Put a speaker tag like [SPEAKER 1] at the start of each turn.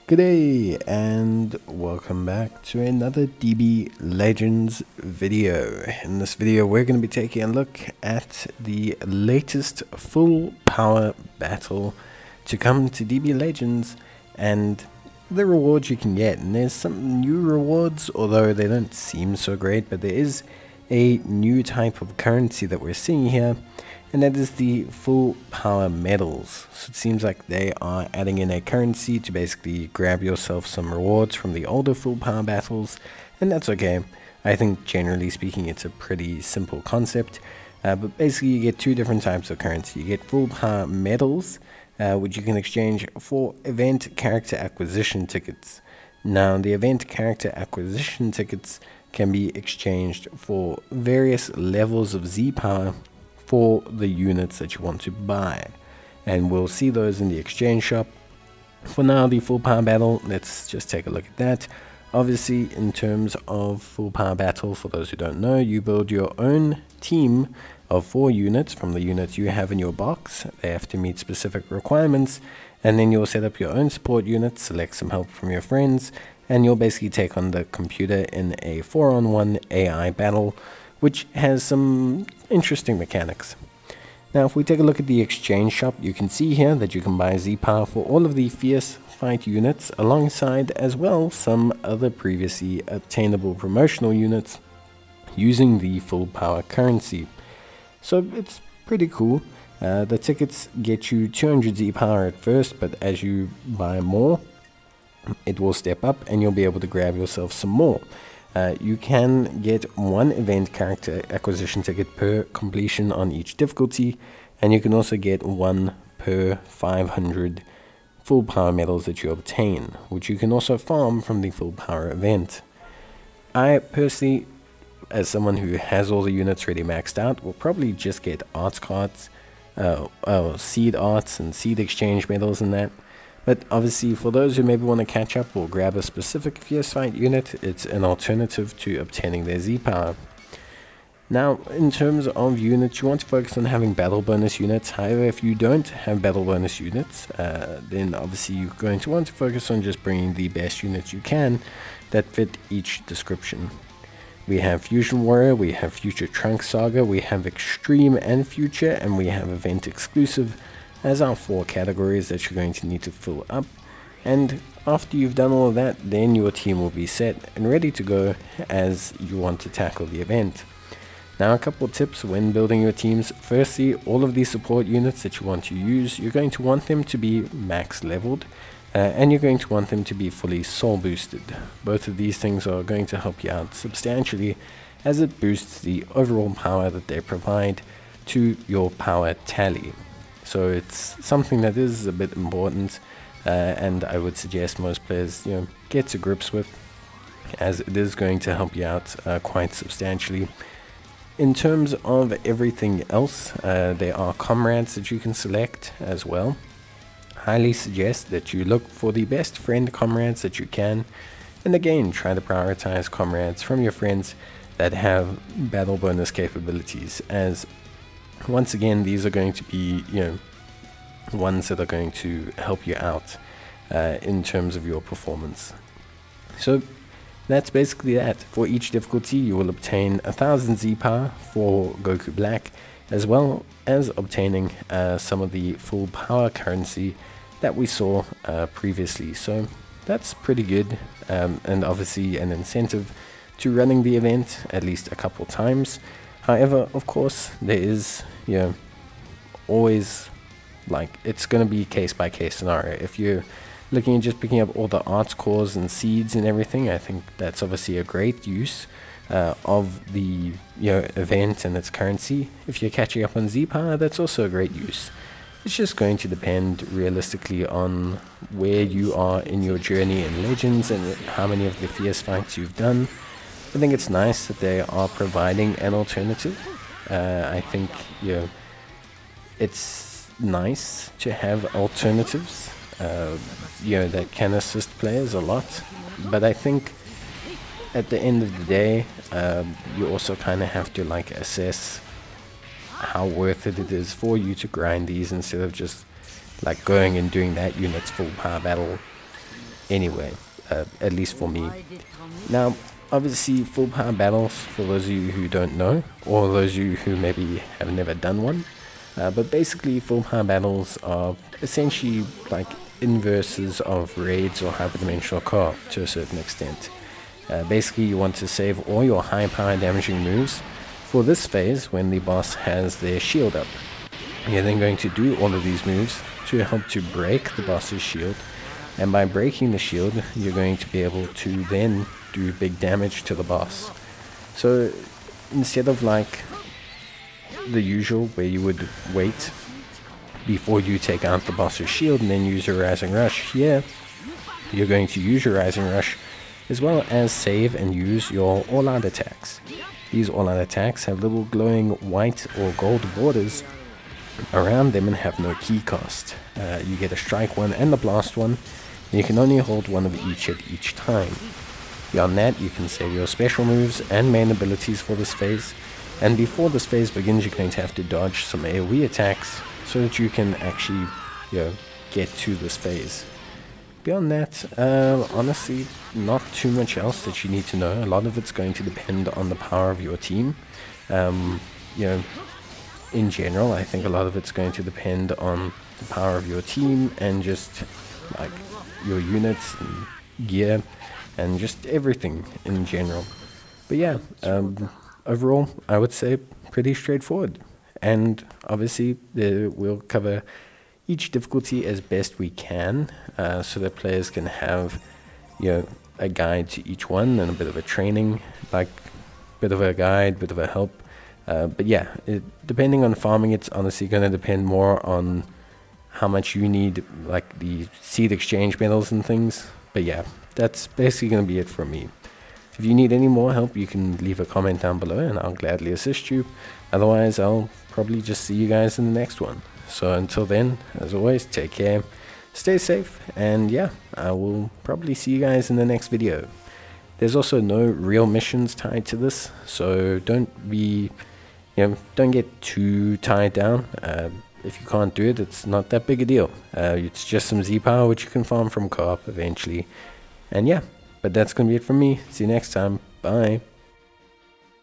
[SPEAKER 1] G'day and welcome back to another DB Legends video. In this video we're going to be taking a look at the latest full power battle to come to DB Legends and the rewards you can get. And there's some new rewards, although they don't seem so great, but there is a new type of currency that we're seeing here, and that is the full power medals. So it seems like they are adding in a currency to basically grab yourself some rewards from the older full power battles, and that's okay. I think generally speaking it's a pretty simple concept, but basically you get two different types of currency. You get full power medals, which you can exchange for event character acquisition tickets. Now the event character acquisition tickets can be exchanged for various levels of Z power for the units that you want to buy, and we'll see those in the exchange shop. For now, the full power battle, let's just take a look at that. Obviously, in terms of full power battle, for those who don't know, you build your own team of 4 units from the units you have in your box. They have to meet specific requirements, and then you'll set up your own support units, select some help from your friends, and you'll basically take on the computer in a 4-on-1 AI battle, which has some interesting mechanics. Now if we take a look at the exchange shop, you can see here that you can buy Z-Power for all of the Fierce Fight units, alongside as well some other previously obtainable promotional units using the full power currency. So it's pretty cool. The tickets get you 200 Z-Power at first, but as you buy more, it will step up and you'll be able to grab yourself some more. You can get 1 event character acquisition ticket per completion on each difficulty, and you can also get 1 per 500 full power medals that you obtain, which you can also farm from the full power event. I personally, as someone who has all the units already maxed out, will probably just get arts cards, seed arts and seed exchange medals and that. But obviously for those who maybe want to catch up or grab a specific Fierce Fight unit, it's an alternative to obtaining their Z-Power. Now in terms of units, you want to focus on having battle bonus units. However, if you don't have battle bonus units, then obviously you're going to want to focus on just bringing the best units you can that fit each description. We have Fusion Warrior, we have Future Trunk Saga, we have Extreme and Future, and we have Event Exclusive as our 4 categories that you're going to need to fill up. And after you've done all of that, then your team will be set and ready to go as you want to tackle the event. Now a couple of tips when building your teams. Firstly, all of these support units that you want to use, you're going to want them to be max leveled, and you're going to want them to be fully soul boosted. Both of these things are going to help you out substantially, as it boosts the overall power that they provide to your power tally. So it's something that is a bit important, and I would suggest most players get to grips with, as it is going to help you out quite substantially. In terms of everything else, there are comrades that you can select as well. Highly suggest that you look for the best friend comrades that you can, and again try to prioritize comrades from your friends that have battle bonus capabilities, as once again these are going to be ones that are going to help you out in terms of your performance. So that's basically that. For each difficulty you will obtain 1000 Z-Power for Goku Black, as well as obtaining some of the full power currency that we saw previously. So that's pretty good, and obviously an incentive to running the event at least a couple times. However, of course, there is, always, like, it's going to be case by case scenario. If you're looking at just picking up all the arts cores and seeds and everything, I think that's obviously a great use of the event and its currency. If you're catching up on Z-Power, that's also a great use. It's just going to depend realistically on where you are in your journey in Legends and how many of the Fierce Fights you've done. I think it's nice that they are providing an alternative. I think it's nice to have alternatives that can assist players a lot, but I think at the end of the day you also kind of have to assess how worth it is for you to grind these, instead of just like going and doing that unit's full power battle anyway, at least for me. Now, obviously, full power battles, for those of you who don't know, or those of you who maybe have never done one, but basically full power battles are essentially like inverses of raids or hyperdimensional co-op to a certain extent. Basically, you want to save all your high power damaging moves for this phase when the boss has their shield up. You're then going to do all of these moves to help to break the boss's shield, and by breaking the shield you're going to be able to then do big damage to the boss. So instead of like the usual where you would wait before you take out the boss's shield and then use your Rising Rush, here you're going to use your Rising Rush as well as save and use your all-out attacks. These all-out attacks have little glowing white or gold borders around them and have no key cost. You get a strike one and a blast one, and you can only hold one of each at each time. Beyond that, you can save your special moves and main abilities for this phase, and before this phase begins you're going to have to dodge some AoE attacks so that you can actually, get to this phase. Beyond that, honestly, not too much else that you need to know. A lot of it's going to depend on the power of your team. In general, I think a lot of it's going to depend on the power of your team and just like your units and gear and just everything in general. But yeah, overall, I would say pretty straightforward. And obviously, we'll cover each difficulty as best we can, so that players can have, a guide to each one and a bit of a training, like bit of a guide, bit of a help. But yeah, depending on farming, it's honestly going to depend more on how much you need, like the seed exchange medals and things. But yeah, that's basically going to be it from me. If you need any more help, you can leave a comment down below and I'll gladly assist you. Otherwise, I'll probably just see you guys in the next one. So until then, as always, take care, stay safe, and yeah, I will probably see you guys in the next video. There's also no real missions tied to this, so don't get too tied down. If you can't do it, it's not that big a deal. It's just some Z-Power which you can farm from co-op eventually. And yeah, but that's going to be it from me. See you next time. Bye.